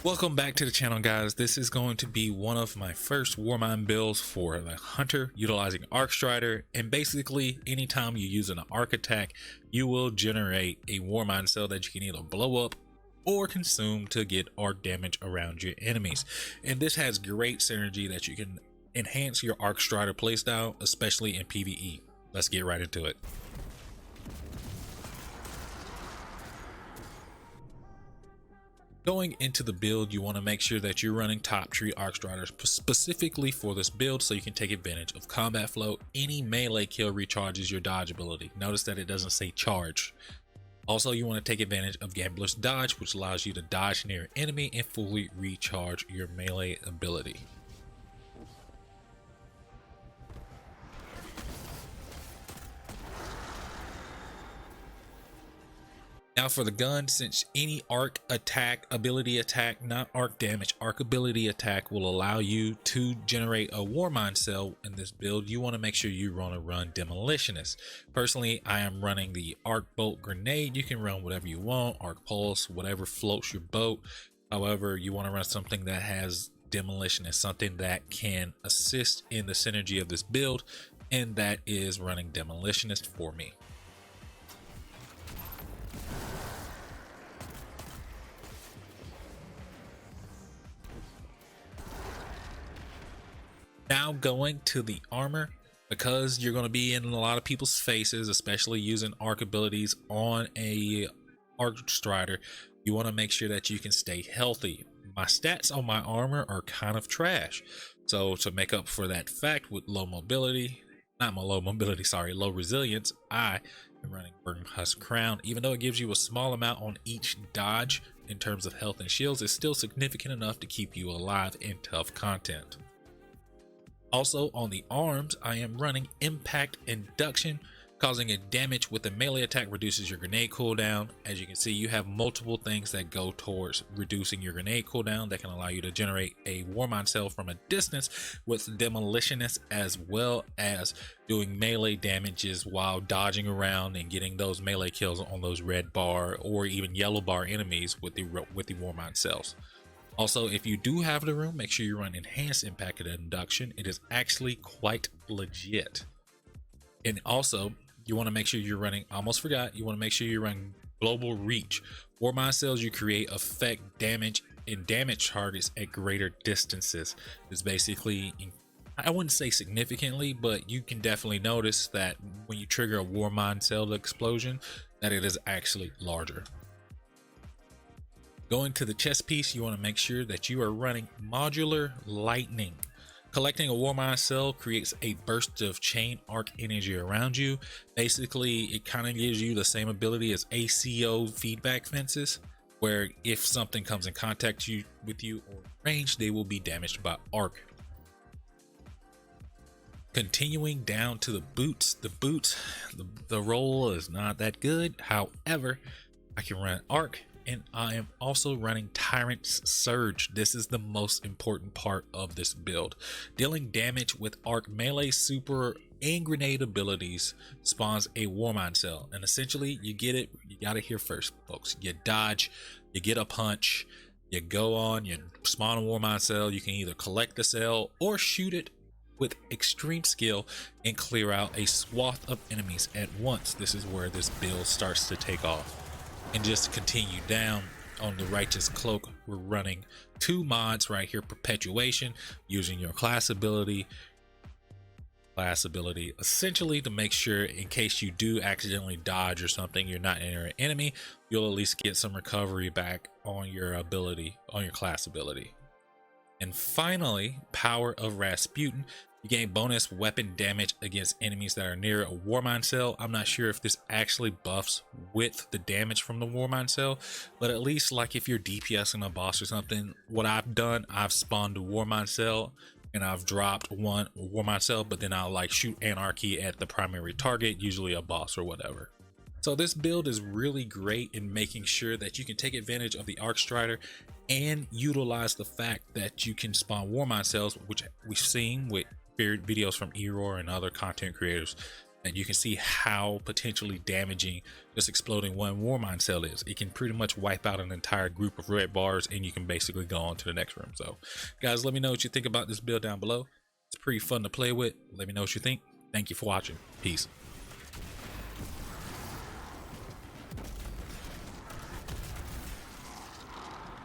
Welcome back to the channel, guys. This is going to be one of my first WARMIND builds for the Hunter utilizing Arc Strider, and basically anytime you use an arc attack you will generate a WARMIND cell that you can either blow up or consume to get arc damage around your enemies. And this has great synergy that you can enhance your Arc Strider playstyle, especially in PvE. Let's get right into it. Going into the build, you want to make sure that you're running top tree Arc Striders specifically for this build so you can take advantage of combat flow. Any melee kill recharges your dodge ability. Notice that it doesn't say charge. Also, you want to take advantage of Gambler's Dodge, which allows you to dodge near an enemy and fully recharge your melee ability. Now for the gun, since any arc attack, ability attack, not arc damage, arc ability attack will allow you to generate a WARMIND cell in this build, you want to make sure you want to run Demolitionist. Personally, I am running the Arc Bolt Grenade. You can run whatever you want, Arc Pulse, whatever floats your boat. However, you want to run something that has Demolitionist, something that can assist in the synergy of this build, and that is running Demolitionist for me. Now going to the armor, because you're going to be in a lot of people's faces, especially using arc abilities on a Arc Strider, you want to make sure that you can stay healthy. My stats on my armor are kind of trash, so to make up for that fact with low resilience, I am running Burning Husk Crown. Even though it gives you a small amount on each dodge in terms of health and shields, it's still significant enough to keep you alive in tough content. Also on the arms, I am running Impact Induction. Causing a damage with a melee attack reduces your grenade cooldown. As you can see, you have multiple things that go towards reducing your grenade cooldown that can allow you to generate a WARMIND cell from a distance with Demolitionist, as well as doing melee damages while dodging around and getting those melee kills on those red bar or even yellow bar enemies with the WARMIND cells. Also, if you do have the room, make sure you run Enhanced Impact Induction. It is actually quite legit. And also, you want to make sure you're running, almost forgot, you want to make sure you're running Global Reach. WARMIND cells you create affect damage and damage targets at greater distances. It's basically, I wouldn't say significantly, but you can definitely notice that when you trigger a WARMIND cell explosion, that it is actually larger. Going to the chest piece, you want to make sure that you are running Modular Lightning. Collecting a WARMIND cell creates a burst of chain arc energy around you. Basically, it kind of gives you the same ability as ACO feedback fences, where if something comes in contact with you or range, they will be damaged by arc. Continuing down to the boots. The roll is not that good. However, I can run arc. And I am also running Tyrant's Surge. This is the most important part of this build. Dealing damage with arc melee, super, and grenade abilities spawns a WARMIND cell. And essentially, you get it, you got it here first, folks. You dodge, you get a punch, you go on, you spawn a WARMIND cell. You can either collect the cell or shoot it with extreme skill and clear out a swath of enemies at once. This is where this build starts to take off. And just to continue down on the Righteous Cloak, we're running two mods right here. Perpetuation, using your class ability essentially to make sure in case you do accidentally dodge or something, you're not near an enemy, you'll at least get some recovery back on your ability, on your class ability. And finally, Power of Rasputin. You gain bonus weapon damage against enemies that are near a WARMIND cell. I'm not sure if this actually buffs with the damage from the WARMIND cell, but at least like if you're DPSing a boss or something, what I've done, I've spawned a WARMIND cell and I've dropped one WARMIND cell, but then I'll like shoot Anarchy at the primary target, usually a boss or whatever. So this build is really great in making sure that you can take advantage of the Arc Strider and utilize the fact that you can spawn WARMIND cells, which we've seen with videos from Error and other content creators. and you can see how potentially damaging just exploding one WARMIND cell is. It can pretty much wipe out an entire group of red bars, and you can basically go on to the next room. So guys, let me know what you think about this build down below. It's pretty fun to play with. Let me know what you think. Thank you for watching. Peace.